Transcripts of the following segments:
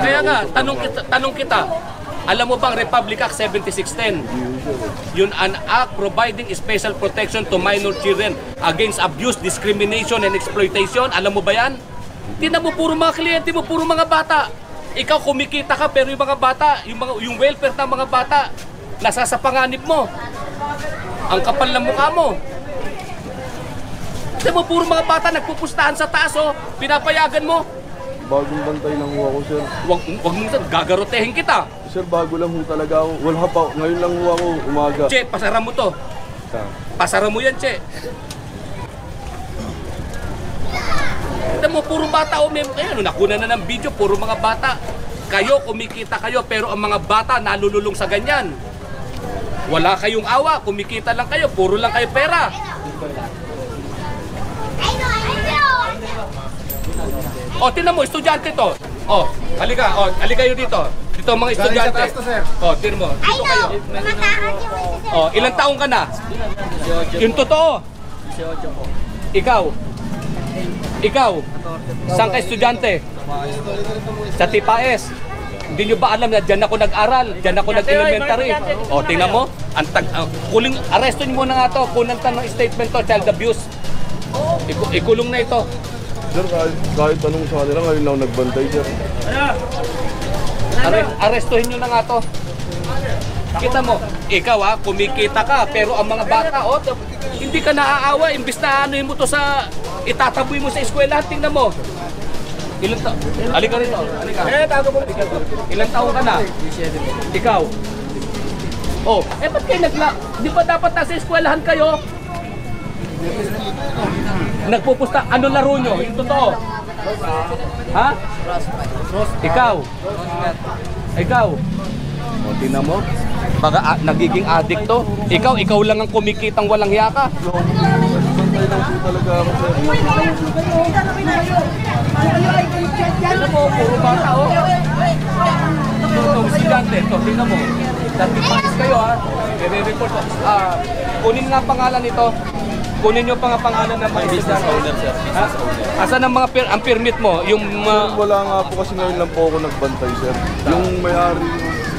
Kaya nga, tanong kita, alam mo bang Republic Act 7610? Yun an act providing special protection to minor children against abuse, discrimination, and exploitation. Alam mo ba yan? Tingnan mo, puro mga kliyente mo, puro mga bata. Ikaw kumikita ka, pero yung mga bata, yung welfare ng mga bata, nasa sa panganib mo. Ang kapal ng mukha mo. Tingnan mo, puro mga bata nagpupustahan sa taas, oh. Pinapayagan mo. Bagong bantay lang ho ako, sir. Wag mo gagarotehin kita. Sir, bago lang ho talaga ako. Wala pa, ngayon lang ho ako umaga. Che, pasara mo to. Pasara mo yan, Che. Tignan mo, puro bata o ayun, nakuna na ng video, puro mga bata. Kayo, kumikita kayo, pero ang mga bata nalululong sa ganyan. Wala kayong awa, kumikita lang kayo, puro lang kayo pera. O, tingnan mo, estudyante to. O, halika kayo dito. Dito mga estudyante. O, tingnan mo, dito kayo. O, ilang taong ka na? Yung totoo. Ikaw, saan ka estudyante? Sa Tipaes. Hindi nyo ba alam na dyan ako nag-aral? Dyan ako nag-elementary. O, tingnan mo. Arresto nyo muna nga to. Kunan ng statement to, child abuse. Ikulong na ito. Sir, kahit anong sa kanila, ngayon lang nagbantay, sir. Arestuhin nyo na nga to. Kita mo, ikaw kumikita ka, pero ang mga bata, hindi ka naaawa, imbis na anuhin mo to sa, itataboy mo sa eskwelahan, tingnan mo. Ilang taon? Halika rito, halika. Ilang taon ka na? Ikaw? Ba't kayo di ba dapat nasa eskwelahan kayo? Nagpupusta, ano laro nyo? Yung totoo? Ha? Ikaw? O, tingnan mo. Baka nagiging addict to. Ikaw lang ang kumikitang walang hiya ka. Bantay lang po talaga ako, sir. Tingnan mo, puro bata, o. Ito, estudyante, ito, tingnan mo. Dati panis kayo, ha. I-report ko. Kunin nga pangalan nito. Kunin nyo pa nga pangalan ng mga business owner, sir. Asan ang mga ang permit mo? Yung wala nga po kasi ngayon lang po ako nagbantay, sir. Yung may-ari.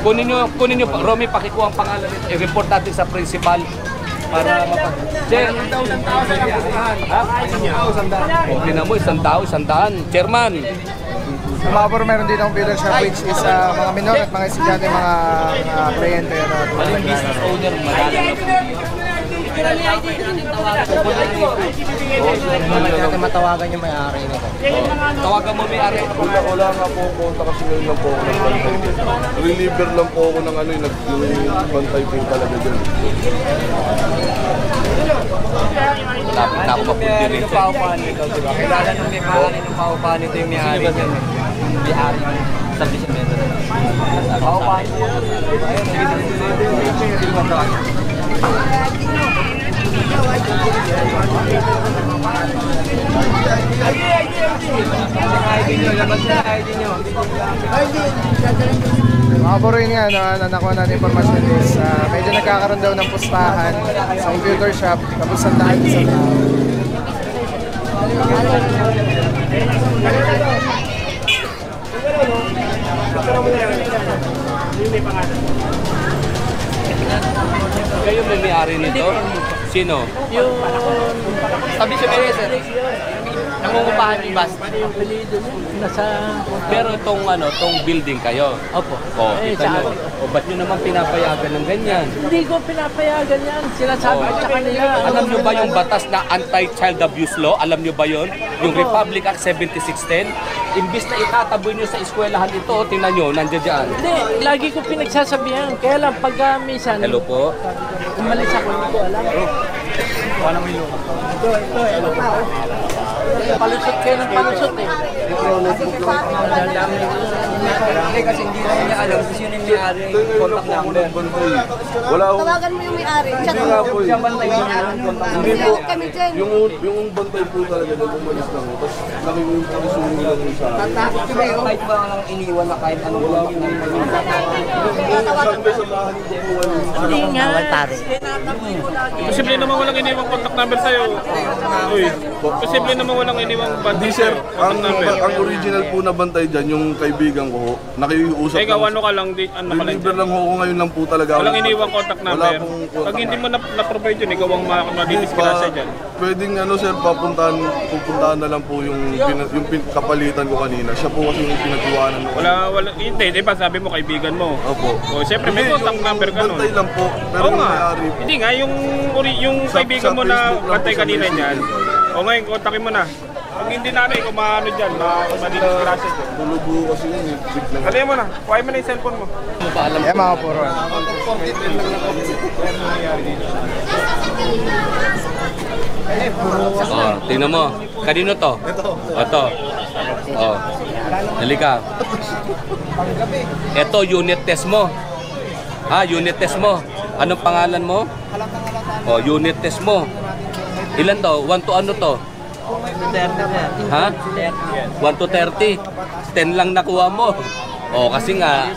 Kunin nyo, Romy, pakikuha ang pangalan nito. I-report natin sa principal para mapag... Sir, isang tao sa lakuhan. Ha? Okay na mo, isang tao, 100. Chairman. Sa Mabor, meron din akong builder shop which is mga minor at mga estudyante, mga kliyente. Maling business owner, magaling na matawagan yung may-ari nito. Tawagan mo may-ari. Wala nga po ako konta kasi ngayon lang po ako nagbantay. Reliever lang po ako ng nagbantay po talaga dyan. Lapit na ako mapunti rin. Kailangan nung may pangalan ng paupahan nito yung may-ari dyan. May-ari sa Bisimento. Paupahan nito. Mga buroy nga, nakuha natin informasyon is medyo nagkakaroon daw ng pustahan sa computer shop, tapos sandaan sa tao. Kayo may-ari nito? Sino? Yung sabi siya may sir. Nangungupahan yung bus. Pero tong building kayo. Opo. Kita nyo. Ba't nyo naman pinapayagan ng ganyan? Hindi ko pinapayagan yan. Sinasabi ko sa kanila. Alam nyo ba yung batas na anti-child abuse law? Alam nyo ba yun? Yung Republic Act 7610? Imbis na itataboy nyo sa eskwelahan ito, tingnan nyo, nandiyan dyan. Hindi, lagi ko pinagsasabihan. Kaya lang, pag minsan, Hello po. umalis ako, hindi ko alam. Wala mo yung Palusot kayo ng palusot eh. Hindi kasi hindi naman niya alam kasi yun yung may-ari Ito ngayon lang contact po ako number. nagbantay. Wala ako. Tawagan mo yung may-ari. Chat Hindi mo. nga po eh. Siya bantay niya ang contact Hindi number. po. Kami dyan. Yung bantay po talaga na umalis lang. Tapos nakisumo lang sa akin. Kahit ba lang iniwan na kahit anong contact number. Sabi sa bahay ko po Hindi nga. Posible naman walang iniwang contact number sa'yo. Uy, posible naman walang iniwang Hindi bantay sir, sa'yo. Contact number. ang original po na bantay dyan, yung kaibigan ko, nakiusap Ikaw ano ka lang, ano ka lang Deliver dyan? lang ako ngayon lang po talaga. Walang iniwang contact number. Wala pong contact Pag hindi mo na-provide yun, ikaw ang madidisgrasya dyan. Pwedeng ano sir, pupuntahan na lang po yung kapalitan ko kanina. Siya po kasi yung pinagkuhanan ko. Wala, hindi, di ba sabi mo kaibigan mo? Opo. O, siyempre may Hindi, contact yung number ka nun. Bantay lang po, pero Oo yung nga. may-ari po. Hindi nga, yung kaibigan sa mo na Facebook lang bantay po, sa kanina Messenger. niyan. O ngayon, kontakin mo na. Pag hindi na ano, ikaw maano dyan, madidisgrasya dyan. Tulubo kasi yun, biglang. Kalihan mo na, kuhain mo na yung cellphone mo. Eh mga puro. Oh, tingnan mo. Kanino to? Ito. Oh. Halika. Ito, unit test mo. Ha, unit test mo. Anong pangalan mo? Oh, unit test mo. Ilan to? 1 to ano to? Ha? 1 to 30. 10 lang nakuha mo. Oh, kasi nga,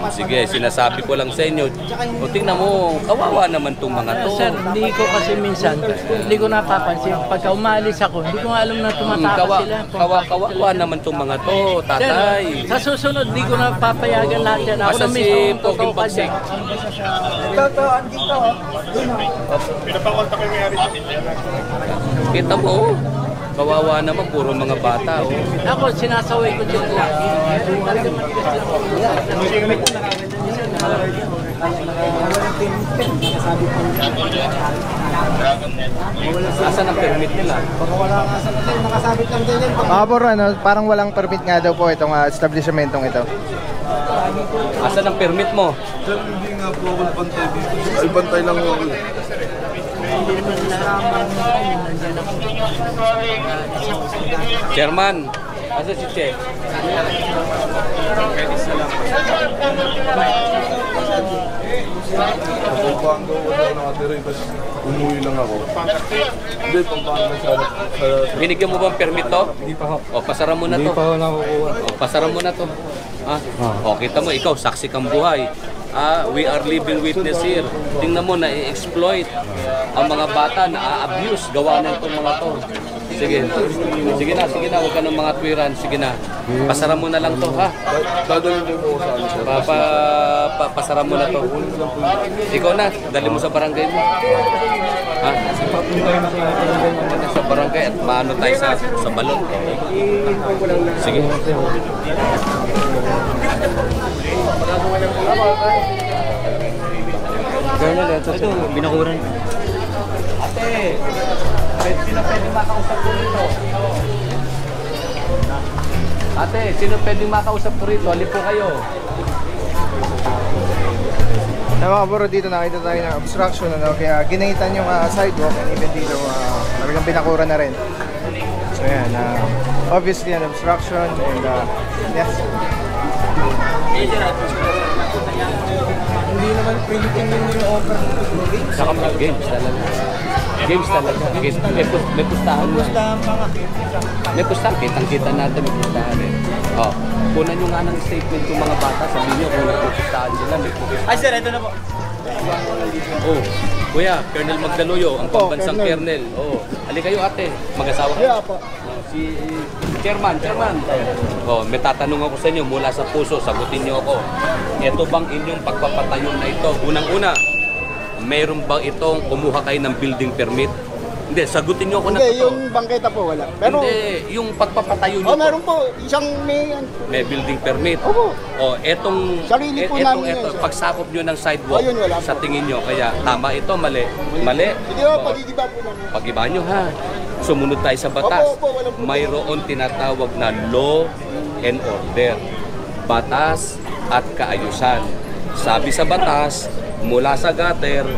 sige, sinasabi ko lang sa inyo. O, tingnan mo, kawawa naman tong mga to. Sir, hindi ko kasi minsan, hindi ko napapansin. Pagka umalis ako, hindi ko nga alam na tumatakas sila. Kawawa naman tong mga to, tatay. Sir, sa susunod, hindi ko na papayagan lahat yan. Ako Asa na si mismo ang Poging totoo Bagsik? Pinapakontak yung may-ari dyan. Kita mo, oh. Kawawa naman, puro mga bata. Oh. Ako, sinasaway ko dyan lagi. Talaga matigas lang ako. Asan ang permit nila? Mga puro, ano, parang walang permit nga daw po itong establishmentong ito. Asan ang permit mo? Sir, hindi nga po ako bantay dito. Ay, bantay lang ako. Chairman, asa si Che? Sa Pampanga wala nakatira. Tapos umuwi lang ako. Hindi, Pampanga sa Binigyan mo bang permit to? Hindi pa ho. O, pasara mo na to. Hindi pa ho nakukuha. O, pasara mo na to. Ha? O, kita mo, ikaw, saksi kang buhay. We are living witness here. Tingnan mo, na-exploit ang mga bata, na-abuse, gawa na itong mga to. Sige. Sige na, huwag ka ng mga tuwiran. Sige na. Pasara mo na lang to, ha? dadalhin ko po sa ano sir. Pasara mo na to. Ikaw na, dali mo sa barangay mo. Ha? Sa barangay at maano tayo sa balon. Sige. Colonel, ito, binakuran. Ate, sino pwedeng makausap ko rito? Ate, sino pwedeng makausap ko rito? Halip po kayo. Sa mga puro dito nakita tayo ng obstruction, ano, kaya ginahitan yung sidewalk and even dito talagang binakura na rin. So yan, obviously an obstruction and yes. Hindi naman printing yung offer Saka mga games talaga. Games talaga. Games. May pustahan na. May pustahan. Kitang-kita natin may pustahan eh. Oh, kunan nyo nga ng statement yung mga bata. Sabihin nyo kung nagpupustahan sila. May pustahan. Ay sir, ito na po. Oh, Kuya, Colonel Magdaluyo, ang pambansang Colonel. Oh, ali kayo ate, mag-asawa kayo. Yeah, po. Si Chairman. Oh, may tatanong ako sa inyo mula sa puso, sagutin niyo ako. Ito bang inyong pagpapatayo na ito? Unang-una, mayroon bang itong kumuha kayo ng building permit? Hindi, sagutin niyo ako na Hindi, totoo. yung bangketa po wala. Pero, Hindi, yung pagpapatayo niyo meron po. Isang may building permit. Opo. Oh, etong Sarili po namin yan, sir. pagsakop niyo ng sidewalk Ayun, wala sa po. tingin niyo, kaya tama ito, mali. Mali. Hindi po, pagigiba po namin. Pag-iba nyo ha, sumunod tayo sa batas. Opo, walang problema. Mayroon tinatawag na law and order. Batas at kaayusan. Sabi sa batas, Mula sa gutter,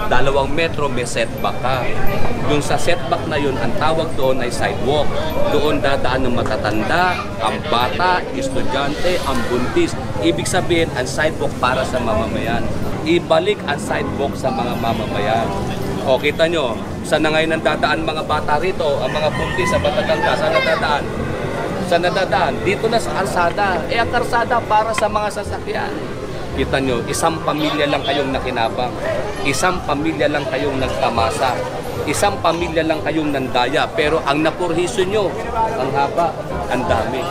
2 metro may setback ka. Doon sa setback na yun, ang tawag doon ay sidewalk. Doon dadaan ng matatanda, ang bata, estudyante, ang buntis. Ibig sabihin, ang sidewalk para sa mamamayan. Ibalik ang sidewalk sa mga mamamayan. O, kita nyo, saan na ngayon ang dadaan mga bata rito, ang mga buntis, ang matatanda, saan nadadaan? Saan nadadaan? Dito na sa kalsada. Ang kalsada para sa mga sasakyan. Kita nyo, isang pamilya lang kayong nakinabang. Isang pamilya lang kayong nagtamasa. Isang pamilya lang kayong nandaya. Pero ang napurhiso nyo, ang haba, ang dami.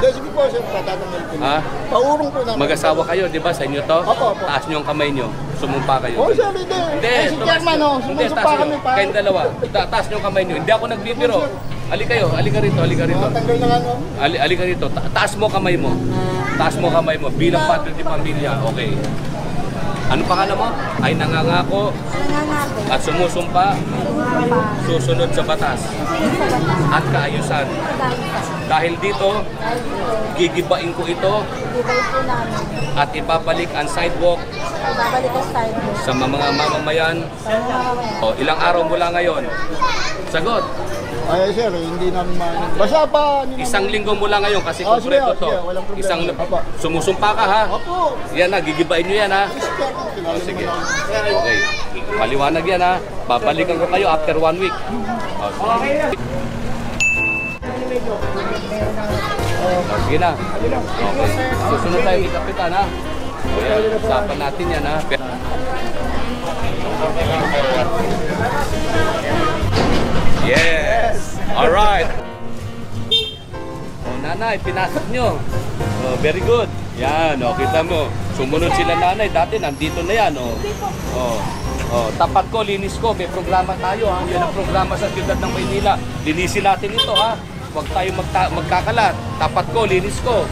Sige po, sir, patatanggol po. Ha? Paurong po namin. Mag-asawa kayo, di ba? Sa inyo to? Opo, opo. Taas nyo ang kamay nyo. Sumumpa kayo. Oh, sir, hindi. Si Chairman, Hindi, sumusumpa taas kami nyo. pa. Kayong dalawa. Taas nyo ang kamay nyo. Hindi ako nagbibiro. Ali kayo, halika rito, halika rito. Tanggal na nga, Halika rito. Taas mo kamay mo. Taas mo kamay mo. Bilang padre di pamilya. Okay. Ano pangalan mo? Ay nangangako at sumusumpa, susunod sa batas at kaayusan. Dahil dito, gigibain ko ito at ibabalik ang sidewalk sa mga mamamayan. O, ilang araw mula ngayon? Sagot. Ay, sir, hindi namin basta pa. Isang linggo mula ngayon kasi Oh, sige, kompleto to. sige, walang problema. Isang Opo. sumusumpa ka ha. Opo. Yan na, gigibain nyo yan ha. O, sige. Okay. Paliwanag yan ha. Babalikan ko kayo after 1 week. O, sige. O, sige na. Okay. Susunod tayo kay Kapitan ha. O yan, usapan natin yan ha. Yes! Alright! O nanay, pinasok nyo. Oh, very good. Yan, o, kita mo. Sumunod sila nanay. Dati nandito na yan, o. Tapat ko, linis ko. May programa tayo, ha. Yan ang programa sa siyudad ng Maynila. Linisin natin ito, ha. Huwag tayo magkakalat. Tapat ko, linis ko.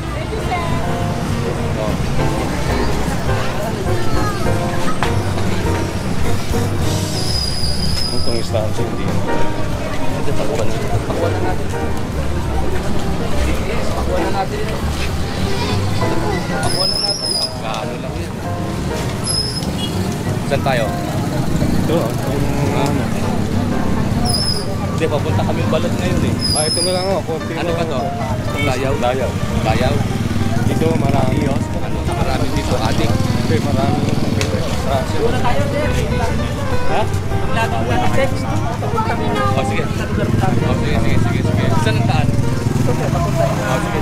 Itong istansya, hindi. Ito, pakuha na. Pakuha na natin. Yes, pakuha na natin ito. Pakuha na natin. Gaano lang yan. Saan tayo? Ito, Hindi, papunta kami balot ngayon eh. Ito na lang ako. Ano ba to? Layaw? Layaw. Layaw? Dito marami. Ano? Marami dito, adik. Okay, marami. Ha? Oh, sige. Oh, sige. Saan ang daan? Oh, sige.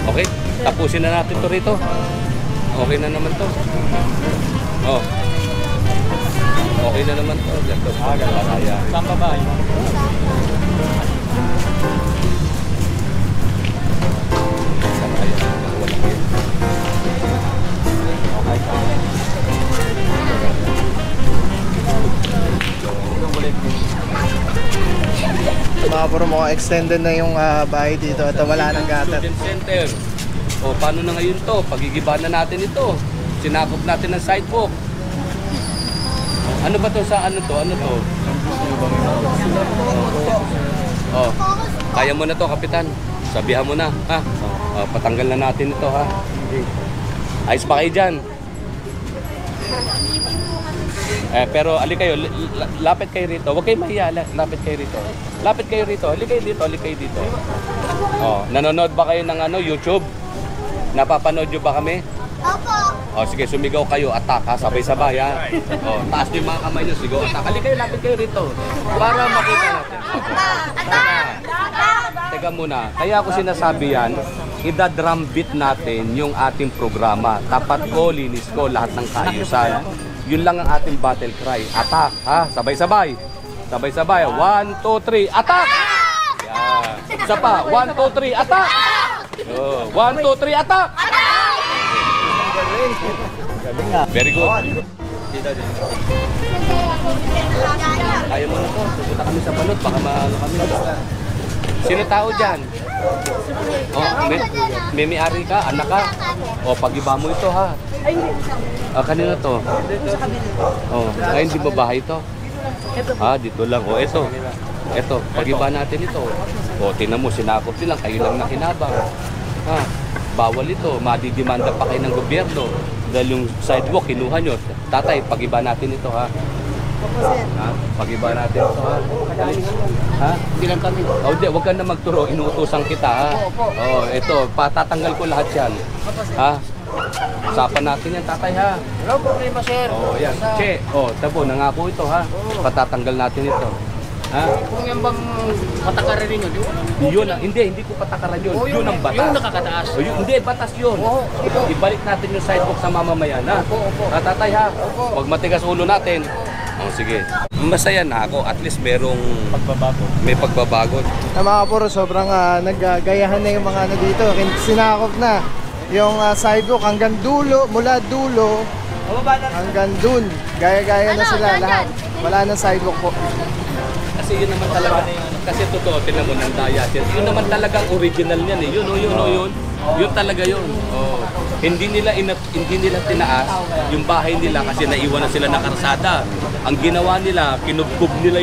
Okay, tapusin na natin to rito. Okay na naman to. Oh. Okay na naman to. Ganto. Kaya. Saan pa ba? Mga puro mukhang extended na yung bahay dito at wala nang gutter. Student center. O, paano na ngayon to? Pagigiba na natin ito. Sinakop natin ang sidewalk. Ano ba to sa ano to? Ano to? Oh. Kaya mo na to, Kapitan. Sabihan mo na, ha? Oh, patanggal na natin ito, ha? Ayos pa kayo dyan. Pero ali kayo, lapit kayo rito. Huwag kayo mahiya, lapit kayo rito. Lapit kayo rito. Ali kayo dito. Oh, nanonood ba kayo ng YouTube? Napapanood nyo ba kami? Opo. Oh, sige, sumigaw kayo, attack ha, sabay-sabay ha. Oh, taas niyo yung mga kamay niyo, sigaw, attack. Ali kayo, lapit kayo rito. Para makita natin. Teka muna, kaya ako sinasabi yan, idadrum beat natin yung ating programa. Tapat ko, linis ko, lahat ng kaayusan. Yun lang ang ating battle cry. Attack, ha? Sabay-sabay. Sabay-sabay. 1, 2, 3, attack! Yan. Isa pa. 1, 2, 3, attack! 1, 2, 3, attack! Very good. Ayaw mo na to. Pupunta kami sa balot. Baka maano kami. Sino tao dyan? Oh, may ari ka? Anak ka? O, pag-iba mo ito ha. Kanina to? Oh, ngayon di ba bahay ito? Dito lang. O, ito. Ito, pag-iba natin ito. O, tinan mo, sinakop nilang. Kayo lang nakinabang. Bawal ito. Madidimanda pa kayo ng gobyerno. Dahil yung sidewalk, kinuha nyo. Tatay, pag-iba natin ito ha. Ha? Pag-iba natin ito ha. Ha? Hindi lang kami. Oh, di, huwag ka na magturo. Inuutosan kita ha. Oh, ito, patatanggal ko lahat yan. Ha? Usapan natin yan, tatay ha. Wala problema, sir. Oh, yan. Che, oh, tabo, nangako ito ha. Patatanggal natin ito. Ha? Kung yan bang patakaran ninyo, di ba? Yun ang, hindi ko patakaran yun. Oh, Yun ang batas. yung nakakataas. Oh, hindi, batas yun. Ibalik natin yung sidewalk sa mamamayan ha. Tatay ha. Huwag matigas ulo natin. Oh, sige. Masaya na ako. At least merong pagbabago. May pagbabago. Mga kapuro, sobrang naggagayahan na yung mga ano dito. Sinakop na yung sidewalk hanggang dulo, mula dulo hanggang dun. Gaya-gaya na sila lahat. Wala na sidewalk po. Kasi yun naman talaga, kasi totoo, tinan mo ng daya. Yun naman talagang original niyan eh. Yun. Yun talaga yun. Oh. Hindi nila tinaas yung bahay nila kasi naiwan na sila ng karsada. Ang ginawa nila, kinubkub nila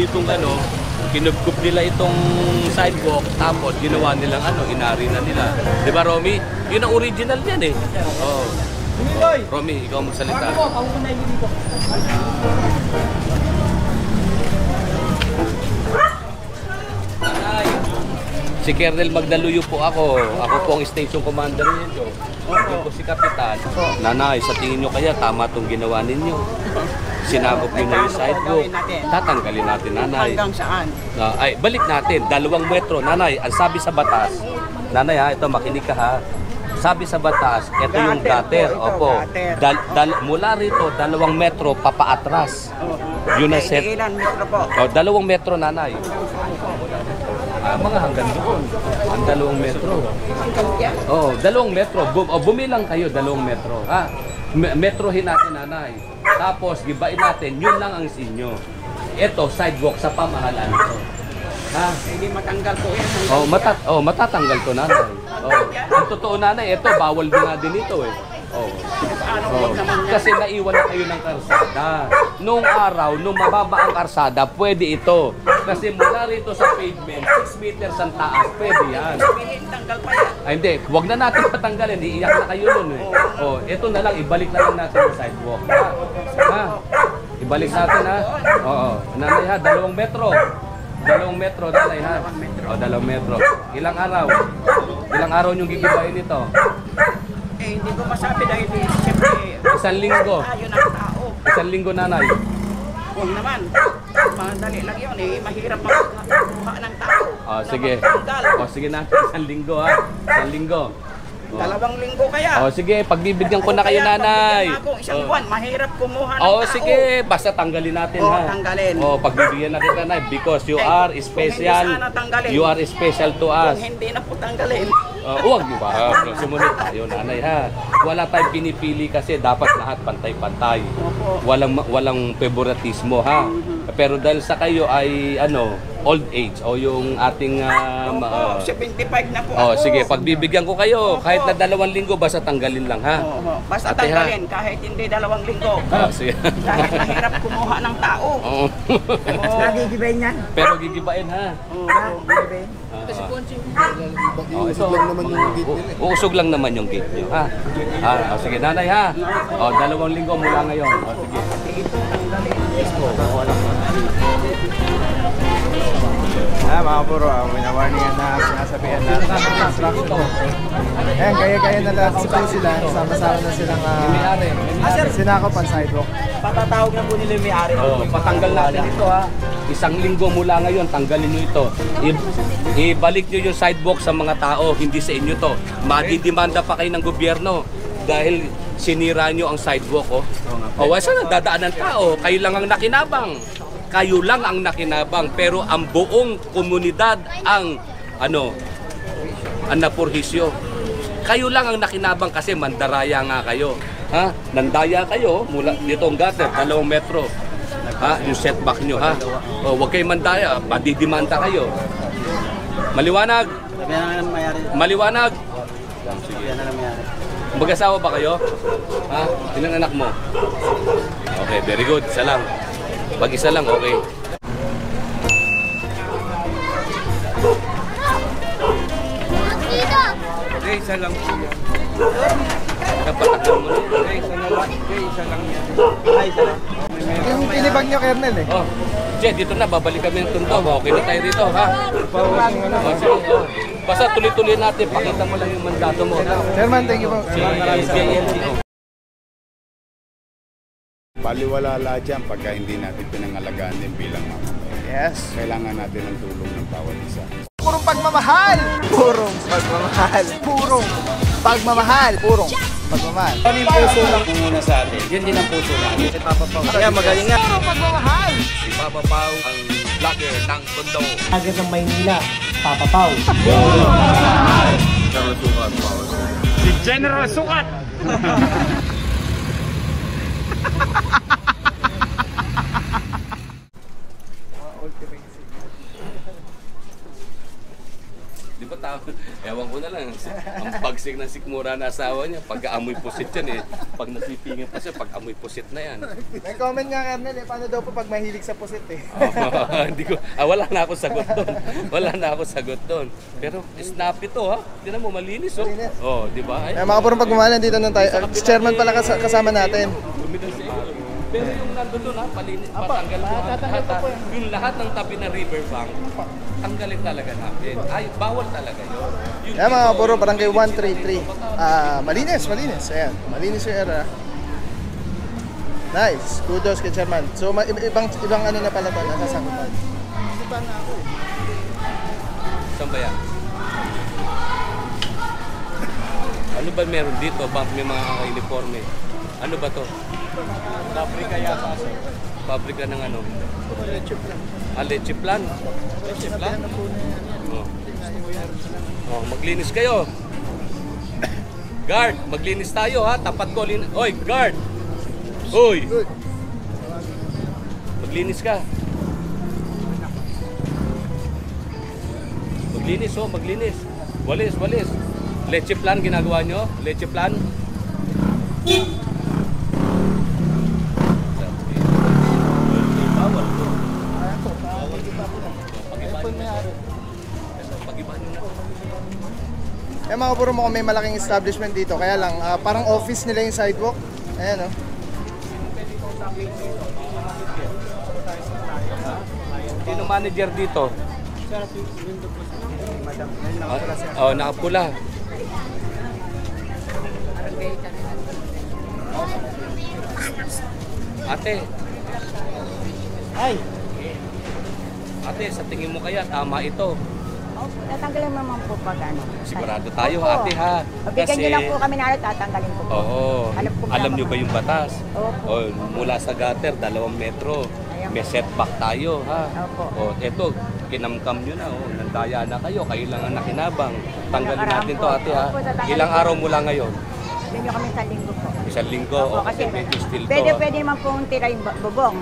itong sidewalk, tapos ginawa nilang inari na nila. 'Di ba, Romy? Yun ang original niyan eh. Oh. Romy, ikaw magsalita. Si Kernel Magdaluyo po ako. Ako po ang station commander ninyo. Ako po si Kapitan. Nanay, sa tingin nyo kaya tama itong ginawa ninyo? Sinagop nyo na yung sidewalk. Tatanggalin natin, nanay. Hanggang saan? Ay, balik natin. 2 metro. Nanay, ang sabi sa batas. Nanay ha, ito makinig ka ha. Sabi sa batas, ito yung gutter. Opo. Mula rito, 2 metro papaatras. Yun ang set. Ilan metro po? 2 metro, nanay. Mga hanggang doon. Ang 2 metro. Oh, 2 metro. Bumilang kayo, 2 metro. Ha? Metrohin natin, nanay. Tapos, gibain natin, yun lang ang inyo. Ito, sidewalk sa pamahalaan ito. Ha? Hindi matanggal po yan. Matatanggal to, nanay. Ang totoo, nanay, ito, bawal din nga din ito eh. Kasi naiwan na kayo ng karsada. Nung araw, nung mababa ang karsada, pwede ito. Kasi mula rito sa pavement, 6 meters ang taas, pwede yan. Tanggal pa yan. Ay hindi, huwag na natin patanggalin, iiyak na kayo nun eh. Ito na lang, ibalik na lang natin yung sidewalk. Ha? Ibalik natin ha. Oo. Nanay ha, 2 metro. 2 metro, nanay ha. 2 metro. Ilang araw? Ilang araw yung gigibayin ito? Hindi ko masabi dahil siyempre 1 linggo. Yun ang tao. 1 linggo, nanay. Huwag naman. Madali lang yun eh. Mahirap magkuha ng tao. Sige. Sige na. 1 linggo ha. 1 linggo. 2 linggo kaya. Sige, pagbibigyan ko na kayo, nanay. Isang buwan, mahirap kumuha ng tao. Sige, basta tanggalin natin ha. Tanggalin. Pagbibigyan natin, nanay, because you are special. You are special to us. Kung hindi na po tanggalin. Huwag niyo ba? Sumunod tayo, nanay ha. Wala tayong pinipili kasi dapat lahat pantay-pantay. Walang favoritismo ha. Pero dahil sa kayo ay old age o yung ating 75 na po ako. Sige, pagbibigyan ko kayo kahit na 2 linggo basta tanggalin lang ha. Basta tanggalin kahit hindi 2 linggo. Sige. Dahil mahirap kumuha ng tao. Nagigibayin yan. Pero gigibain ha. Gigibayin. Usog lang naman yung gate nila. Uusog lang naman yung gate nyo ha. Sige, nanay ha. 2 linggo mula ngayon. Sige. Mga puro, winawarningan na sinasabihan na instruction. Ayan, gaya-gaya na lahat po sila. Sama-sama na silang sinakop ang sidewalk. Patatawag na po nila yung may-ari. Patanggal natin ito ha. 1 linggo mula ngayon, tanggalin nyo ito. Ibalik nyo yung sidewalk sa mga tao, hindi sa inyo to. Madidimanda pa kayo ng gobyerno dahil sinira nyo ang sidewalk. Saan ang dadaan ng tao? Kayo lang ang nakinabang. Kayo lang ang nakinabang, pero ang buong komunidad ang napurhisyo. Kayo lang ang nakinabang kasi mandaraya nga kayo. Ha? Nandaya kayo mula ditong gutter, 2 metro. Ha? Yung setback nyo ha. Huwag kayo mandaya, madidimanda kayo. Maliwanag? Maliwanag? Mag-asawa ba kayo? Ha? Ilang anak mo? Okay, very good. Isa lang. Pag-isa lang, okay. Okay, isa lang. Napatagal mo na. Isa lang yan. Ay, isa lang. Yung pinibag nyo, Kernel eh. Oh, Che, dito na, babalik kami ng Tondo. Okay na tayo rito, ha? Oh, sige, oh. Basta tuloy-tuloy natin, pakita mo lang yung mandato mo. Chairman, thank you po. Si JLG. Baliwala lahat yan pagka hindi natin pinangalagaan din bilang mamamayan. Yes. Kailangan natin ng tulong ng bawat isa. Purong pagmamahal! Purong pagmamahal! Purong pagmamahal! Purong pagmamahal! Ano yung puso lang muna sa atin? Yun din ang puso natin. Si Papa Pao. Kaya magaling nga. Purong pagmamahal! Si Papa Pao, ang vlogger ng Tondo. Agad ng Maynila, Papa Pao. Si General Sukat! Di ba tao? Ewan ko na lang. Ang bagsik ng sikmura na asawa niya, pag-aamoy pusit yan eh. Pag nasipingin pa siya, pag-amoy pusit na yan. May comment nga, Kernel eh. Paano daw po pag mahilig sa pusit eh? Hindi ko, wala na ako sagot doon. Wala na ako sagot doon. Pero snappy to ha. Tingnan mo, malinis oh. Malinis. Oh, di ba? Ay, Mga purong pagmamahal, nandito na tayo. Si Chairman pala kasama natin. lumidas sa iyo. Pero yung nandun doon ha, patanggal lahat. Yung lahat ng tabi na riverbank, tanggalin talaga natin. Ay, bawal talaga yun. Yung Ayan mga dito, puro, barangay 133. Malinis. Ayan, malinis yung area. Nice. Kudos kay Chairman. So, ibang ano na pala to, nasasakupan. Saan ba yan? Ano ba meron dito? May mga uniforme. Ano ba to? Pabrika yata. Pabrika ng ano? Leche plan. Leche plan? Oh, maglinis kayo. Guard, maglinis tayo ha. Tapat ko. Oy, guard! Oy! Maglinis ka. Maglinis oh, maglinis. Walis. Leche plan ginagawa nyo? Leche plan? Bawal to. Pag-ibahan nyo na. Eh mga puro mo may malaking establishment dito. Kaya lang, parang office nila yung sidewalk. Ayan oh. Sino manager dito? Oh, nakapula. Ate. Ay, Ate, sa tingin mo kaya tama ito? Tatanggalin mo naman po pag ano. Sigurado tayo, Opo. ate ha. Bigyan niyo lang po kami na tatanggalin ko po. Oo. Alam niyo ba yung batas? Opo. O, mula sa gutter, 2 metro. May setback tayo ha. Opo. O, eto, kinamkam nyo na. O, nandaya na kayo. Kayo lang ang nakinabang. Tanggalin natin to ate ha. Opo, tatanggalin Ilang po. araw mula ngayon? Bigyan niyo kami sa linggo po. 1 linggo. Opo, O, kasi pwede still to. pwede naman pong tira yung bubong.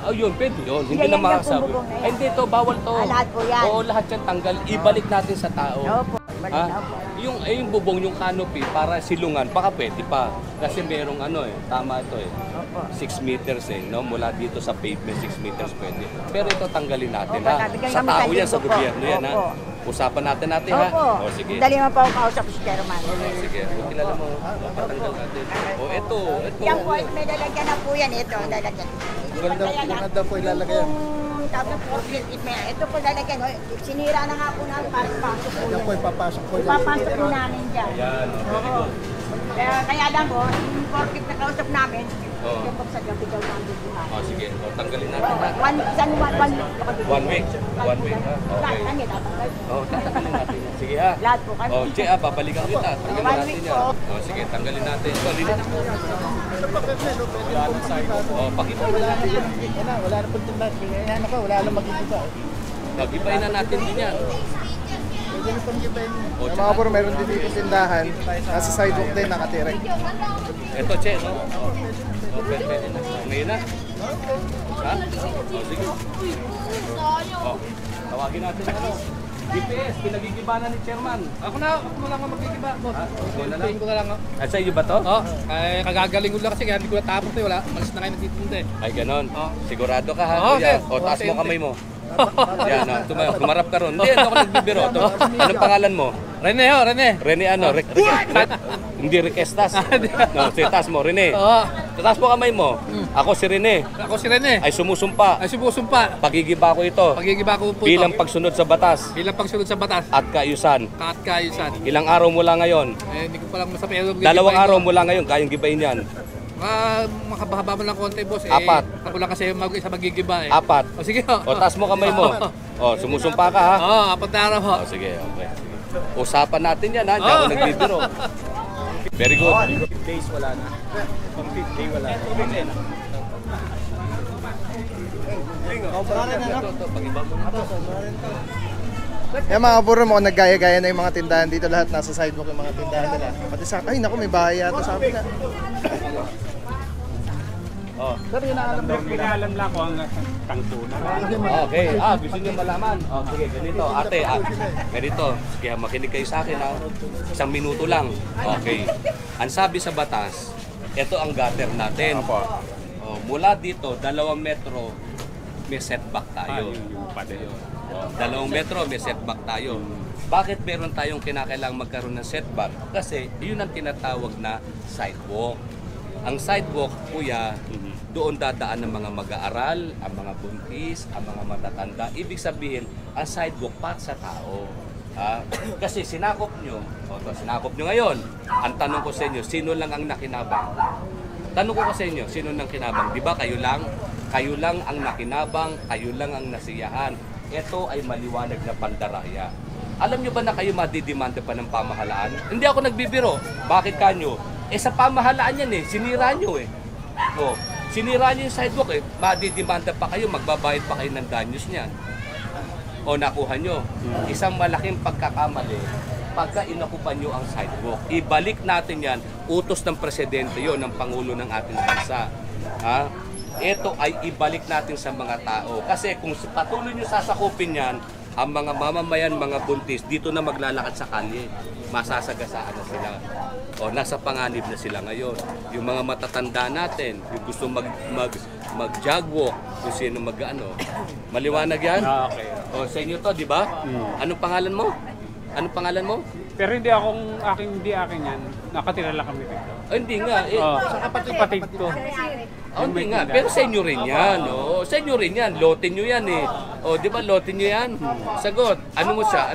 Yun, pwede yun. Hindi Yan na yung makasabi. bubong na yan. Ay, hindi to, bawal to. Lahat po yan. Oo, lahat yan tanggal. Ibalik natin sa tao. Opo, balik Ha? na po. Yung bubong, yung canopy, para silungan, baka pwede pa. Kasi merong ano eh, tama ito eh. Opo. 6 meters eh, no? Mula dito sa pavement, 6 meters pwede. Pero ito tanggalin natin Opo, ha. nabigyan Sa kami tao sa yan, sa linggo po. gobyerno yan ha. Opo. Usapan natin ha. Opo. O sige. Dali mo pa ako kausap si Chairman. O, sige, o, kilala mo, patanggal natin. O ito. Yan po, may lalagyan na po yan. Ito, lalagyan. Ganda po ilalagay yan. Tapos po, ito po lalagyan. Sinira na nga po namin para ipasok po yan. Ipapasok po Ipapasok po namin dyan. Yan, o, very good. Kaya lang po, yung 40 na kausap namin, Oo. ito po sa gabi daw namin buhay. O, sige, o, tanggalin natin ha. One One week ha. Okay. Kami, tatanggal. O, tatanggalin natin yan. Sige ha. Lahat po kami. O, Che, babalikan kita. Tanggalin One natin week yan. po. O, sige, tanggalin natin. O, linis. O, pakita mo natin yan. Wala na po tindahan. Ano pa, wala na magkikita. Pag-ibayin na natin din yan. O, Mga puro, meron din dito tindahan. Nasa sidewalk din, nakatira. Ito, Che, no? O, pwede na. Ngayon na. Ha? O, sige. O, tawagin natin ano. DPS, pinagigiba na ni Chairman. Ako na lang ang magkikiba, boss. Ikaw na lang. Tingin ko na lang. At sa iyo ba to? Oo, kagagaling ko lang kasi kaya hindi ko natapos eh. Wala, malis na kayo nagtitinda eh. Ay, ganon. Oo. Sigurado ka ha, Oo, kuya. sir. O, taas mo Oo, kamay mo. Yan, tumarap ka ron. Hindi, ako nagbibiro. Anong pangalan mo? Rene, Rene. Rene ano? Hindi Requestas. No, taas mo, Rene. Oo. Taas mo kamay mo. Ako si Rene. Ako si Rene. Ay sumusumpa. Ay sumusumpa. Pagigiba ko ito. Pagigiba ko po Bilang ito. pagsunod sa batas Bilang pagsunod sa batas. at kaayusan. At kaayusan. Ilang araw mula ngayon? Hindi ko palang masabi. 2 araw mula ngayon, kayang gibayin yan. Makabahaba mo lang konti, boss. 4. Ako lang kasi isa magigiba 4. O sige. O, taas mo kamay mo. O, sumusumpa ka ha. Oo, 4 na araw ho. O, sige, okay. Usapan natin yan ha, hindi ako nagbibiro. Very good. days wala na. Pang 5 day wala na. Yan mga kapuro, mukhang naggaya-gaya na yung mga tindahan dito. Lahat nasa sidewalk yung mga tindahan nila. Pati sa ay naku, may bahay yata sabi na. Pinaalam lang ko ang tangtunan. Okay, gusto niyo malaman? Sige, ganito. Ate, ganito. Kaya makinig kayo sa akin ha. 1 minuto lang. Okay. Ang sabi sa batas, ito ang gutter natin. Mula dito, 2 metro, may setback tayo. 2 metro, may setback tayo. Bakit meron tayong kinakailangang magkaroon ng setback? Kasi yun ang tinatawag na sidewalk. Ang sidewalk, kuya, doon dadaan ng mga mag-aaral, ang mga buntis, ang mga matatanda. Ibig sabihin, ang sidewalk para sa tao. Kasi sinakop nyo ngayon. Ang tanong ko sa inyo, sino lang ang nakinabang? Tanong ko sa inyo, sino nang kinabang? Di ba kayo lang? Kayo lang ang nakinabang, kayo lang ang nasiyahan. Ito ay maliwanag na pandaraya. Alam nyo ba na kayo madidemanda pa ng pamahalaan? Hindi ako nagbibiro. Bakit kanyo? Sa pamahalaan yan sinira nyo sinira nyo yung sidewalk madidemanda pa kayo, magbabayad pa kayo ng danyos niyan. O nakuha nyo. Isang malaking pagkakamali pagka inakupan nyo ang sidewalk. Ibalik natin yan, utos ng presidente yon, ng Pangulo ng ating bansa. Ito ay ibalik natin sa mga tao. Kasi kung patuloy nyo sasakupin yan, ang mga mamamayan, mga buntis, dito na maglalakad sa kalye. Masasagasaan na sila. O nasa panganib na sila ngayon. Yung mga matatanda natin, yung gusto mag-jogwalk, kung sino maliwanag yan? Okay. O sa inyo to, di ba? Anong pangalan mo? Anong pangalan mo? Pero hindi akin yan. Nakatira lang kami dito. Hindi nga. Sa kapatid ko. Hindi nga. Pero sa inyo rin yan. Sa inyo rin yan. Lote nyo yan di ba lote nyo yan? Sagot. Ano mo siya?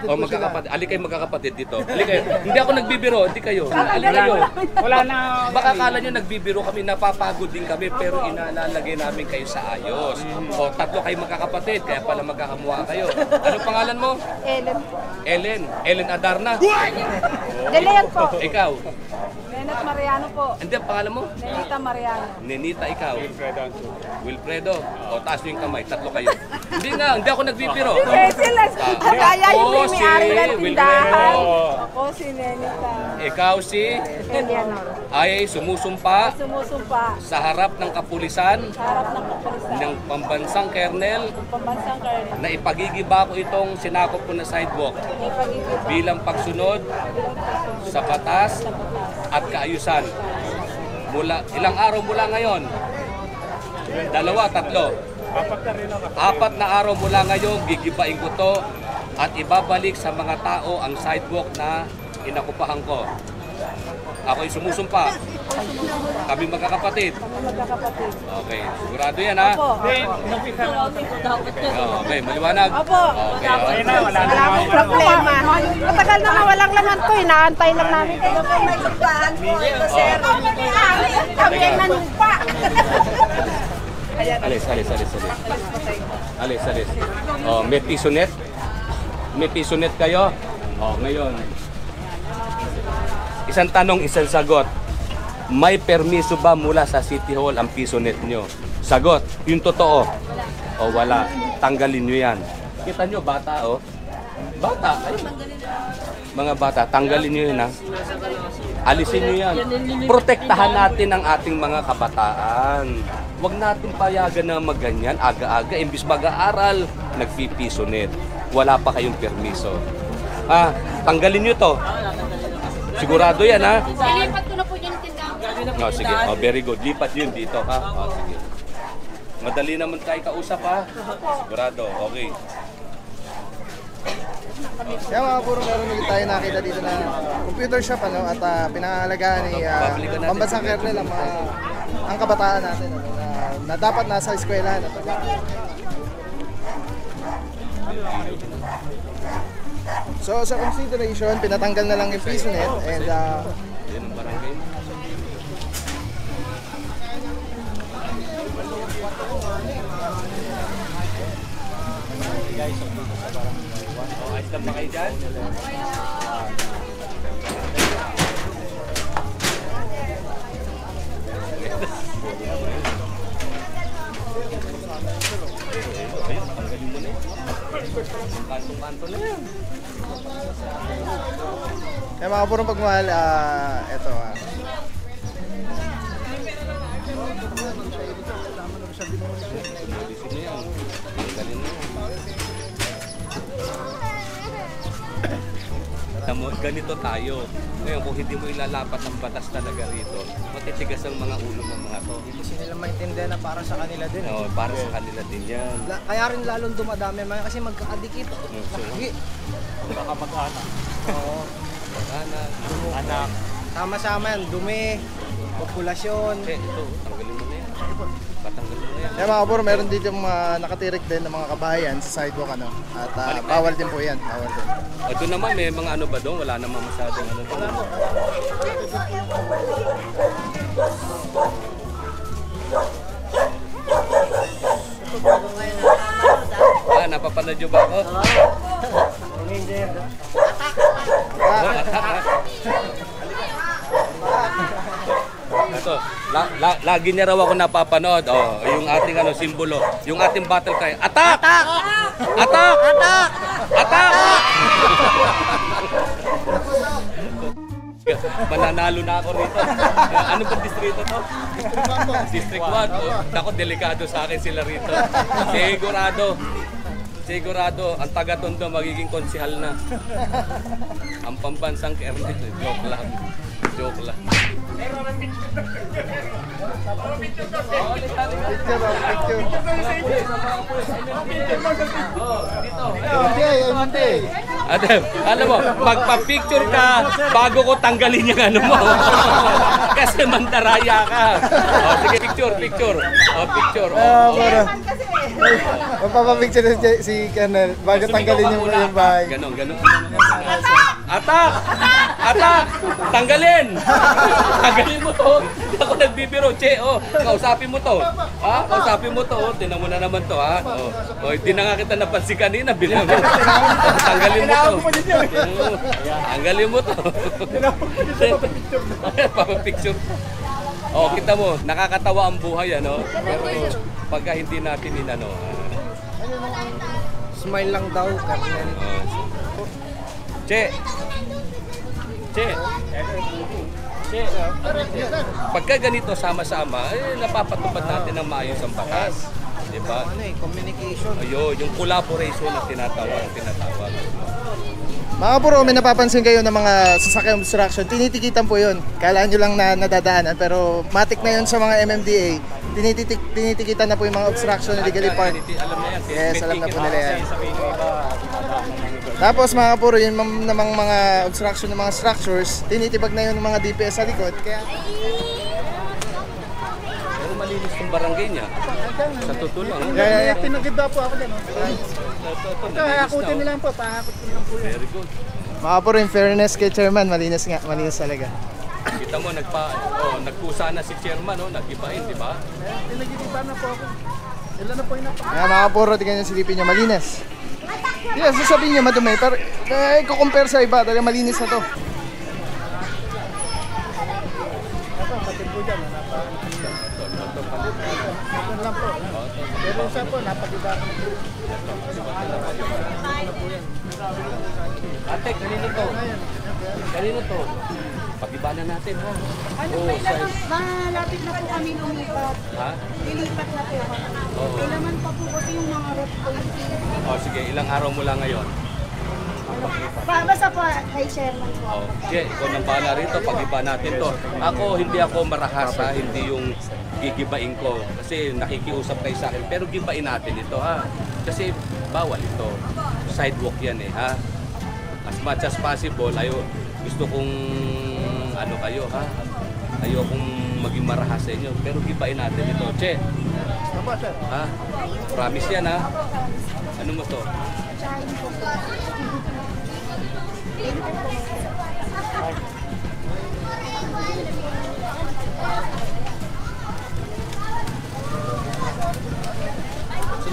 Magkakapatid. Ali kayo magkakapatid dito. Ali kayo. Hindi ako nagbibiro. Hindi kayo. Ali kayo. Wala na. Baka kala nyo nagbibiro kami. Napapagod din kami. Pero inalalagay namin kayo sa ayos. 3 kayo magkakapatid. Kaya pala magkakamukha kayo. Anong pangalan mo? Ellen. Ellen Adarna. De Leon po. Ikaw. Nenat Mariano po. Hindi, ang pangalan mo? Nenita Mariano. Nenita, ikaw. Wilfredo. Taas nyo yung kamay. 3 kayo. Hindi ako nagbibiro. Sila. Kaya yung may-ari ng tindahan. Wilfredo. Ako si Nenita. Ikaw si? Eleanor. Ay sumusumpa Sumusumpa sa harap ng kapulisan sa harap ng kapulisan. ng pambansang kernel Pambansang Colonel. na ipagigiba ko itong sinakop ko na sidewalk bilang pagsunod sa batas at kaayusan. Ilang araw mula ngayon? 2, 3. 4 na araw mula ngayon, gigibain ko to at ibabalik sa mga tao ang sidewalk na inakupahan ko. Ako'y sumusumpa. Kami magkakapatid. Okay, sigurado yan ha? Okay, maliwanag? Opo. Okay, Wala akong problema. Matagal na walang laman to. Inaantay lang namin. May lupahan po. Sir, kami ang nanupa. Alis. May pisonet? May pisonet kayo? Ngayon. Isang tanong, isang sagot. May permiso ba mula sa City Hall ang pisonet nyo? Sagot, yung totoo. Wala. Tanggalin nyo yan. Kita nyo, bata Bata. Mga bata, tanggalin nyo yun ha. Alisin nyo yan. Protektahan natin ang ating mga kabataan. Huwag natin payagan na magganyan, aga-aga, imbis mag-aaral, nagpipisonet. Wala pa kayong permiso. Tanggalin nyo to. Sigurado yan ha? Ilipat ko na po yung tindahan. Sige, very good. Lipat yun dito ha. Sige. Madali naman tayo kausap ha. Sigurado, okay. Kaya mga puro meron ulit tayo nakita dito na computer shop ano, at pinangangalagaan ni Pambansang Kernel ang kabataan natin ano, na dapat nasa eskwelahan at so sa consideration, pinatanggal na lang yung PisoNet and Yan ang barangay. Ayos lang ba kayo dyan? Kanto-kanto na yan. kaya mga purong pagmahal, eto Ganito tayo. Ngayon, kung hindi mo ilalapat ang batas talaga rito, matitigas ang mga ulo ng mga to. kasi nila maintindihan na para sa kanila din. No, para sa kanila din yan. Kaya rin lalong dumadami mga kasi magkakadikit. Lagi. Baka mag-anak. Oo. Anak. Sama-sama yan, dumi, populasyon. Ito, tanggalin mo na yan. Patanggalin mo na yan. Kaya mga puro, meron dito mga nakatirik din ng mga kabahayan sa sidewalk ano. At bawal din po yan, bawal din. Ito naman, may mga ano ba doon? Wala naman masyadong ano doon. Napapanood nyo ba ako? Ito, lagi niya raw ako napapanood. Oh, yung ating ano simbolo, yung ating battle cry. Attack! Attack! Attack! Attack! Attack! Mananalo na ako rito. Ano ba distrito to? District 1. Ako, delikado sa akin sila rito. Sigurado, ang taga-Tondo magiging konsihal na. Ang Pambansang Kernel. Joke lang. Joke lang. Alam mo, magpa-picture ka bago ko tanggalin yung ano mo. Kasi mandaraya ka. Oh, sige, picture. Oh, picture. Magpapapicture si Kernel bago tanggalin yung bahay. Ganon. Attack! Attack! Tanggalin! Tanggalin mo to. Ako nagbibiro, Che. Oh, kausapin mo to. Ha? Kausapin mo to. Oh, tinan mo na naman to, ha? Oh, hindi na nga kita napansin kanina. Bilang mo. Tanggalin mo to. Tanggalin mo to. Papapicture. Oh, kita mo, nakakatawa ang buhay, ano? Pero pagka hindi natin inano. Smile lang daw, Kernel. Che. Pagka ganito sama-sama, napapatupad natin ng maayos ang batas. Diba? Communication. Ayun, yung collaboration na tinatawag. Mga puro, may napapansin kayo ng mga sasakyan obstruction, tinitikitan po yun. Kala nyo lang na nadadaanan, pero matik na yun sa mga MMDA. Tinitikitan na po yung mga obstruction illegally parked. Alam na yan. Yes, alam na po nila yan. Tapos mga puro, yun namang mga obstruction ng mga structures, tinitibag na yun ng mga DPS sa likod. Kaya pero malinis yung barangay niya. Sa totoo lang. kaya pinagibda po ako dyan. Hakutin nila po, pahakot ko lang po yun. Very good. Mga puro, in fairness kay chairman, malinis nga, malinis talaga. Kita mo, nagkusa na si chairman, nag-ibahin, di ba? Pinagigiba na po ako. Ilan na po yung napaka. Mga puro, tingnan nyo silipin nyo, malinis. Yes, sasabihin nyo madumi, pero i-compare sa iba, talaga malinis na to. Lang po. Pero isa po, napag-iba. Ate, kanino to? Kanino to? Pag-iba na natin, ha? Malapit na po kami lumipat. Ha? Lilipat na po kami. Oo. Kailangan pa po kasi yung mga road 20. O sige, ilang araw mo lang ngayon? Basta po, kay Chairman po. Okay, ikaw nang bahala rito, pag-iba natin to. Hindi ako marahas ha, hindi yung gigibain ko. Kasi nakikiusap kayo sa akin, pero gibain natin ito ha. Kasi bawal ito. Sidewalk yan eh ha. As much as possible, gusto kong ano kayo ha. Ayokong maging marahas sa inyo, pero gibain natin ito. Che, ha? Promise yan ha. Ano mo to? Saan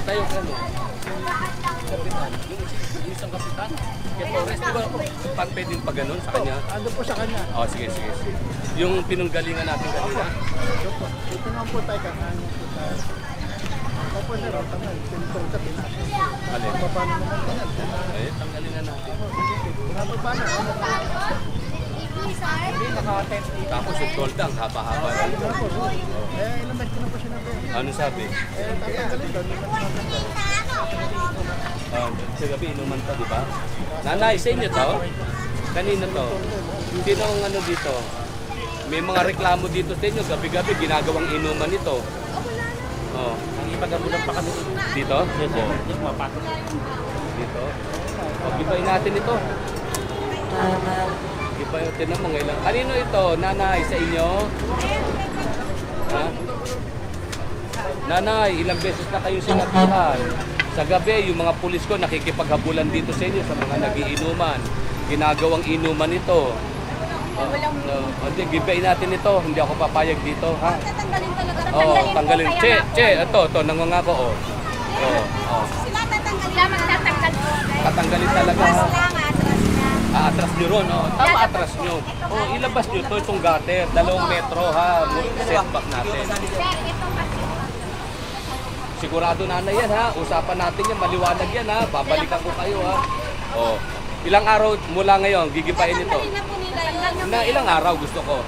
tayo ano? Kapitan. Yung isang kapitan? Kaya Torres, di ba pwedeng pa ganun sa kanya? Ano po sa kanya? Oh, sige. Yung pinunggalingan natin kanina. Ito naman po tayo kakaano po tayo. Opo sir, tama. Sintong ka pinasok. Alin? Paano naman po yan? Tanggalin na natin. Paano? Tapos yung toldang, haba-haba na. Ilamay ko na po siya na po. Ano sabi? Tatanggalin daw. Sa gabi, inuman pa, di ba? Nanay, sa inyo to? Kanina to? Sino ang ano dito? May mga reklamo dito sa inyo, gabi-gabi, ginagawang inuman ito. Oh. Ang ipagamulan pa kami dito? Dito? Dito? O, gibayin natin ito. Gibayin, tinan mo ngayon. Kanino ito? Nanay, sa inyo? Ha? Nanay, ilang beses na kayo sinabihan. Sa gabi, yung mga pulis ko nakikipaghabulan dito sa inyo sa mga nagiinuman. Ginagawang inuman ito. Hindi, gibayin natin ito. Hindi ako papayag dito, ha? Tatanggalin talaga. Tanggalin. Che, ito, nangangako, Sila tatanggal po. Tatanggalin talaga, ha? Atras nyo ron, Tama, atras nyo. Ilabas nyo ito, itong gutter. 2 metro, ha? Setback natin. Sigurado na yan, ha? Usapan natin yan, maliwanag yan, ha? Babalikan ko kayo, ha? Ilang araw mula ngayon, gigipain ito? Na ilang araw gusto ko?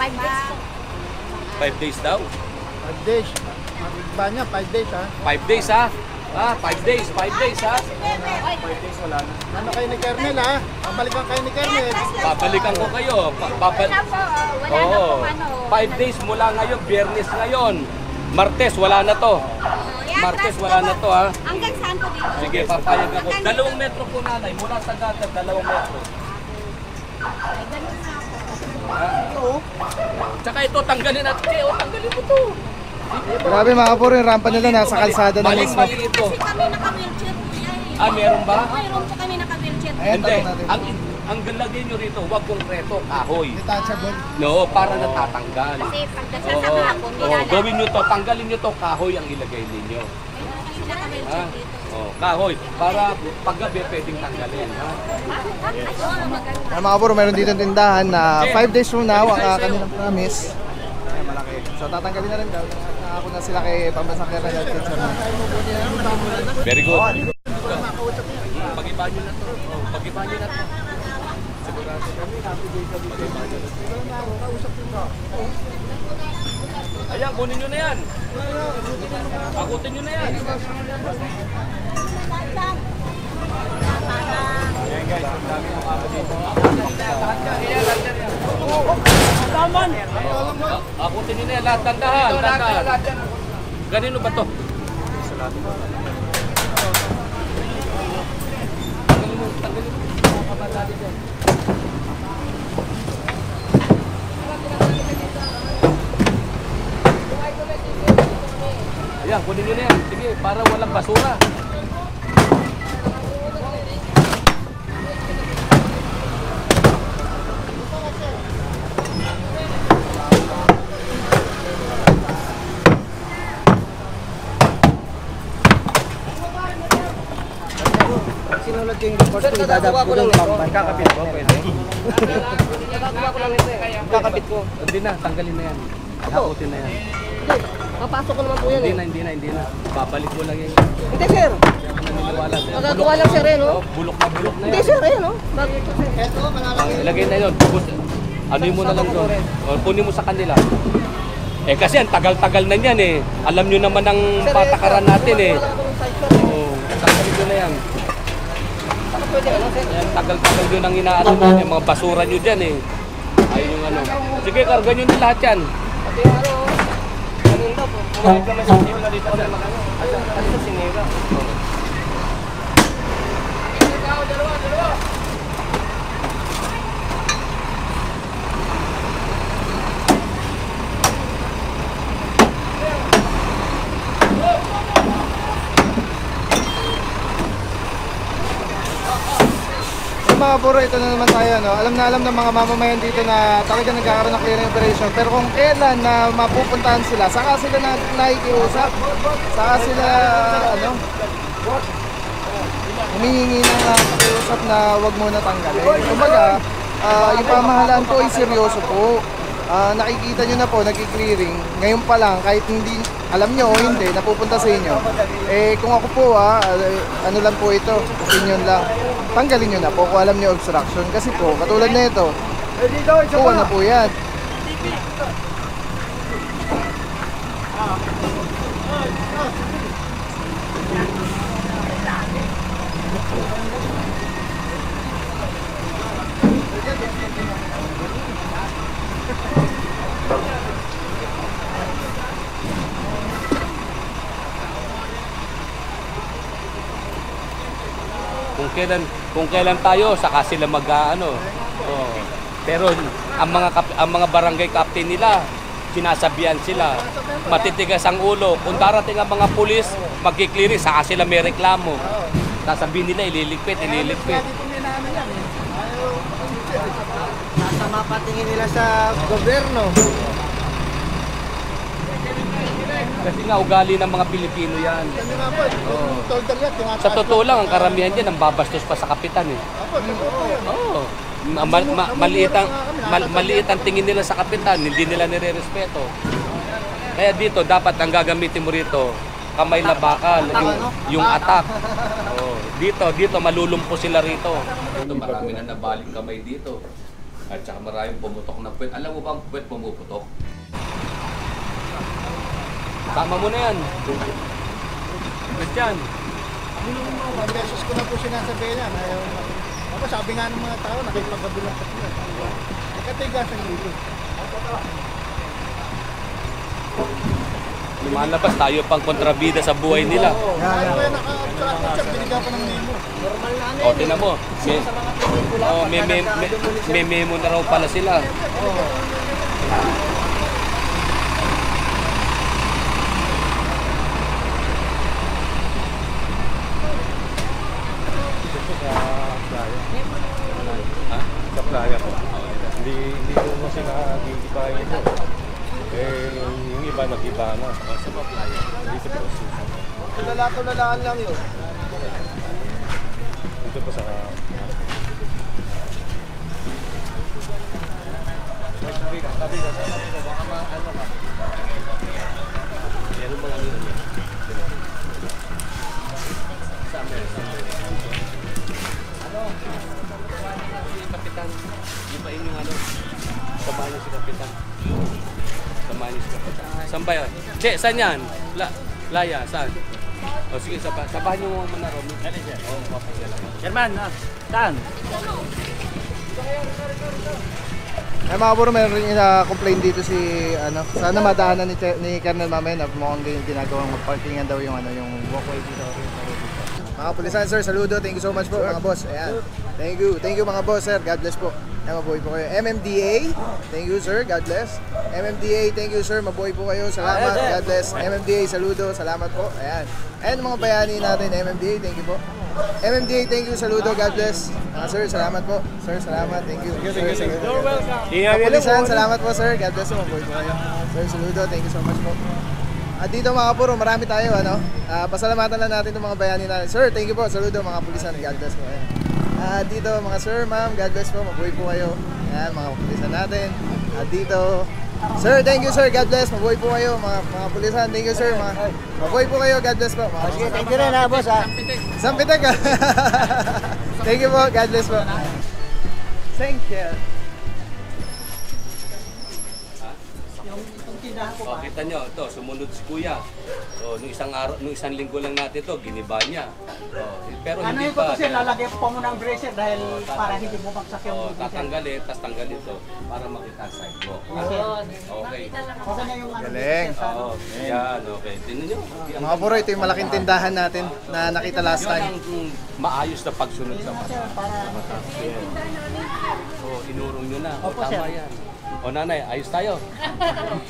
5 days. 5 days daw? 5 days. Ba niya, 5 days ha? 5 days, ha? 5 days, ha? 5 days wala na. Ano kayo ni Kernel ha? Babalikan kayo ni Kernel. Babalikan ko kayo. Oo. 5 days mula ngayon, Biyernes ngayon. Martes, wala na to. Martes, wala na to, ha? Hanggang saan po dito? Sige, papayag ako. 2 metro po, nanay. Mula sa gutter, 2 metro. Tsaka ito, tanggalin natin. Tanggalin mo to. Grabe mga kapuro, yung rampa nila nasa kalsada na mismo. Mali ito. Kasi kami naka-wheelchair po yan. Meron ba? Mayroon po kami naka-wheelchair. Hindi. Ang galagay nyo rito, huwag konkreto, kahoy. Detachable. No, para natatanggal. Kasi pagdating sa kahapon, nilalagay. Gawin nyo to, tanggalin nyo to, kahoy ang ilagay ninyo. Kasi naka-wheelchair dito. Kahoy, para paggabi pwedeng tanggalin. Ha? Mga kapuro, meron dito tindahan na 5 days from now, ang kanilang promise. Ay, malaki. So tatanggalin na rin daw. Ako na sila kay Pambansang Kernel at kay Chairman. Very good. Pag-iba nyo na to. Pag-iba nyo na to. Sigurado kami, pag-iba nyo na to. Ayan, kunin nyo na yan. Pakutin nyo na yan. Ayan guys, ang dami ng kama dito. Akutin nyo na yan, lahat tandahan. Ganino ba to? Tanggalin mo. Kabatali dyan. Ayan, kunin nyo na yan. Sige, para walang basura. Sinulat yung report ko, dadap ko lang pamban. Kakapit ko, pwede. Gagawa ko lang ito eh. Kakabit ko. Hindi na, tanggalin na yan. Hakutin na yan. Papasok ko naman po yan eh. Hindi na. Babalik mo lang yan. Hindi sir. Naniniwala sir. Magagawa lang sir eh no? Bulok na yan. Hindi sir eh no? Bago ito sir. Ilagay na yun. Ano mo na lang doon. Kunin mo sa kanila. Kasi ang tagal-tagal na yan eh. Alam nyo naman ang patakaran natin eh. Oo, tanggalin nyo na yan. Tagal-tagal yun ang inaano nyo, yung mga basura nyo dyan eh. Ayun yung ano. Sige, karga nyo na lahat yan. Pati ano, ganun daw po. Bumalik naman sa simula dito. Ano sa sinira? Mga buro, ito na naman tayo, no? Alam ng mga mamamayan dito na talaga nagkakaroon ng clearing operation. Pero kung kailan na mapupuntahan sila, saka sila na nakikiusap, saka sila, humihingi ng pakiusap na wag muna tanggalin. Kumbaga, yung pamahalaan po ay seryoso po. Nakikita nyo na po, nagki-clearing. Ngayon pa lang, kahit hindi, alam nyo o hindi, napupunta sa inyo. Eh, kung ako po, ano lang po ito, opinion lang. Tanggalin nyo na po kung alam nyo obstruction. Kasi po, katulad na ito, kuha na po yan. Kung kailan tayo saka sila mag-ano. Oh. Pero ang mga barangay captain nila, sinasabihan sila, matitigas ang ulo. Kung darating ang mga pulis, magki-clearing, saka sila may reklamo. Sasabihin nila ililigpit. Nasa mapatingin nila sa gobyerno. Kasi nga ugali ng mga Pilipino yan. Sa totoo lang, ang karamihan dyan ang babastos pa sa kapitan eh. Oo. Maliit ang tingin nila sa kapitan, hindi nila nire-respeto. Kaya dito, dapat ang gagamitin mo rito, kamay na bakal, yung attack. Oh, dito malulumpo sila rito. Dito marami na nabaling kamay dito. At saka maraming pumutok na puwet. Alam mo ba ang puwet pumuputok? Tama mo na yan. Christian. Beses ko na po sinasabihin yan. Ako sabi nga ng mga tao, nakipagkabilang pa sila. Nakatigas ang dito. Lumalabas tayo pang kontrabida sa buhay nila. Ano ba yan, naka-abstract siya, binigyan pa ng memo. Normal na O, tinan mo. May memo na raw pala sila. Sa playa po. Hindi ko kasi nagigibahin ito. Yung iba nag-iba na. Sa playa. Dito po. Tulala-tulalaan lang yun. Dito po sa... Kapitan, ibain yung ano, samahan niyo si Kapitan. Saan ba yan? Che, saan yan? Laya, saan? O sige, sabahan niyo mo muna, Romy. Sherman, saan? Ay mga buro, meron rin complain dito si sana madaanan ni Colonel mamaya na mukhang ginagawang magparkingan daw yung yung walkway dito. Mga pulisan sir, saludo, thank you so much po mga boss. Ayan. Thank you mga boss sir, God bless po. Ayan, mabuhay po kayo. MMDA, thank you sir, God bless. MMDA, thank you sir, mabuhay po kayo. Salamat, God bless. MMDA, saludo, salamat po. Ayan. Ayan mga bayani natin, MMDA, thank you po. MMDA, thank you, saludo, God bless. Sir, salamat po. Sir, salamat, thank you. Sir, you're welcome. Pulisan, salamat po sir, God bless po, mabuhay po kayo. Sir, saludo, thank you so much po. At dito mga kapuro, marami tayo, pasalamatan lang natin itong mga bayani natin. Sir, thank you po, saludo mga pulisan, God bless po. At dito mga sir, ma'am, God bless po, mabuhay po kayo. Ayan, mga pulisan natin. At dito, sir, thank you sir, God bless, mabuhay po kayo. Mga pulisan, thank you sir, mabuhay po kayo, God bless po. Sige, thank you rin boss ha. Sampitek ha. Thank you po, God bless po. Thank you. tindahan ko. Kita nyo, ito, sumunod si Kuya. So, nung isang linggo lang natin ito, giniba niya. Pero Ano hindi yung ko pa. kasi lalagyan pa mo ng bracer dahil para hindi bumagsak yung bracer. Tatanggalin, tapos tanggalin ito para makita ang sidewalk. Okay. Okay na yung ano. Galing. Oo, yan, okay. Tingnan nyo. Mga bro, ito yung malaking tindahan natin na nakita last Yun time. ang maayos na pagsunod sa mata. So, inurong nyo na. O, tama yan. O, nanay, ayos tayo.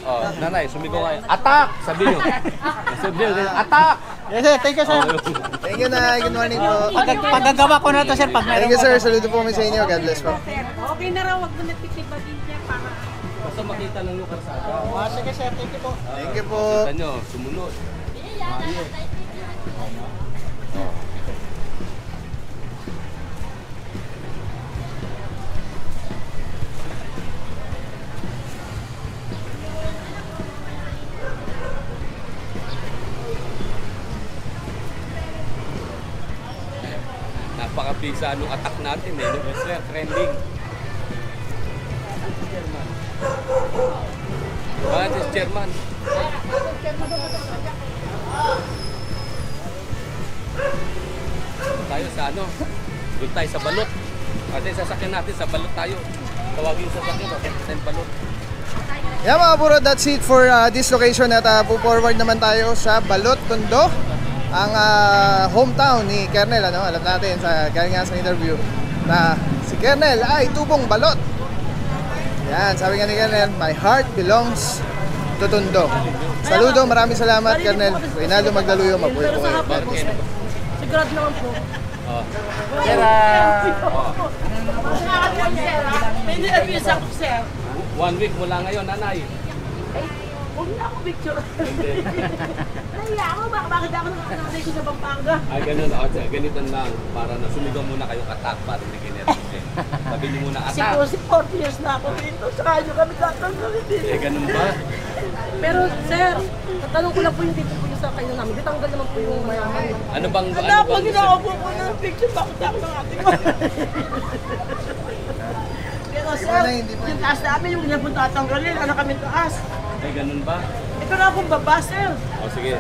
O, nanay, sumigaw kayo. Attack! Sabi nyo. Sabi nyo, attack! Yes sir, thank you sir. Thank you na, good morning po. Pagagawa ko na to sir pag Thank you sir, saludo po kami sa inyo. God bless po. Okay na raw, wag mo na titibagin niya para... Basta makita lang yung karsada. Sige sir, thank you po. Thank you po. Kita nyo, sumunod. Napakabisa nung attack natin eh. Yes sir, trending. Bakit si chairman? Tayo sa ano? Doon tayo sa balot. Kasi sasakyan natin sa balot tayo. Tawagin yung sasakyan mo, sa balot. Yeah mga bro, that's it for this location at po-forward naman tayo sa Balot, Tondo. Ang hometown ni Kernel, ano? Alam natin sa galing nga sa interview na si Kernel ay tubong balot. Yan, sabi nga ni Kernel, my heart belongs to Tondo. Saludo, maraming salamat Kernel. Reynaldo Magdaluyo, mabuhay po kayo. Sigurado naman po. Pwede na pinasa ko, sir. 1 week mula ngayon, nanay. Huwag na ako picture. Nahiya ako, bakit ako nakakasay ko sa Pampanga? Ay, ganun. Ganito lang. Para na sumigaw muna kayong attack para hindi kinervous eh. Sabi niyo muna attack. Kasi 40 years na ako dito, saka nyo kami tatanggalin dito. Eh, ganun ba? Pero sir, tatanong ko lang po yung dito po yung sa kayo namin. Ditanggal naman po yung mayaman. Ano bang... Ano pag ginakapo ko ng picture, bakit ako ng ating mo? Pero sir, yung taas namin, yung hindi po tatanggalin, ano kami taas. Ay, ganun ba? Ito na akong baba, sir. O, sige.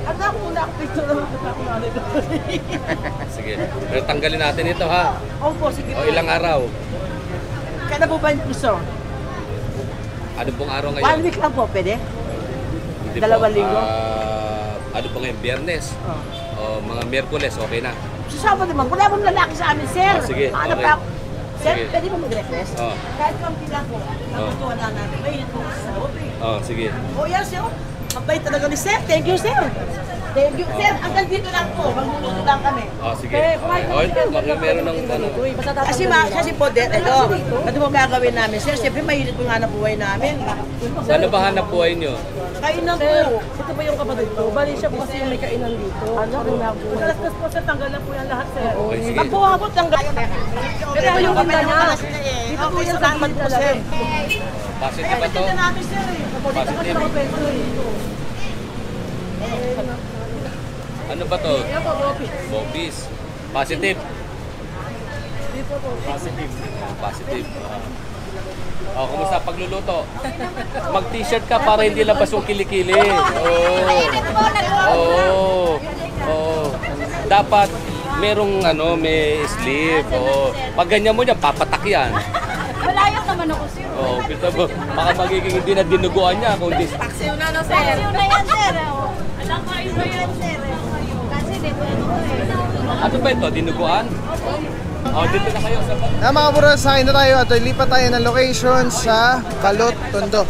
Ano ako muna ang picture naman ako namin. Sige. Pero tanggalin natin ito, ha? Opo, sige O, ilang araw? Kaya po ba yung gusto? Ano pong araw ngayon? 1 week lang po, pwede? Hindi po. 2 linggo? Ano po ngayon? Biyernes? O, mga Miyerkules, okay na? Sa Sabado naman, wala pong lalaki sa amin, sir. Sige, Ano okay. pa ako? Sir, Sige. pwede mo mag-request? Oo. Kahit kung pila po, nakutuwa na namin. May ito sa loob eh. O, sige. Oh, yes, sir. Mabait talaga ni sir. Thank you, sir. Thank you, sir. Hanggang dito lang po. Magluluto lang kami. O, sige. O, ito, meron ng ano. Kasi po, ito, ano mo gagawin namin, sir? Siyempre, mahilit po nga na buhay namin. Ano ba hanap buhay nyo? Kainan po. Ito ba yung kapatid ko? Bali siya po kasi yung may kainan dito. Ano po na po? Madalas po sa tanggal na po yan lahat, sir. Okay, sige. Pag po ako tanggal. Pero po yung kanta niya. Dito po yung salamat po, sir. Positive ba to? Kaya namin, sir. Positive. Ano ba to? Bopis. Positive. Positive. Positive. O, kumusta pagluluto? Mag-t-shirt ka para hindi labas yung kilikili. Oo. Oo. Dapat merong may sleeve. Oo. Pag ganyan mo niya, papatak yan. Malayok naman ako, sir. Oo, kita mo. Baka magiging hindi na dinuguan niya. Kundi... Paksiw na, no, sir? Paksiw na yan, sir. Alam ko, iba yan, sir. Kasi dito, Ano ba ito? Dinuguan? O, dito na kayo sa... Mga bro, sa akin na tayo at lipat tayo ng location sa Balot, Tondo.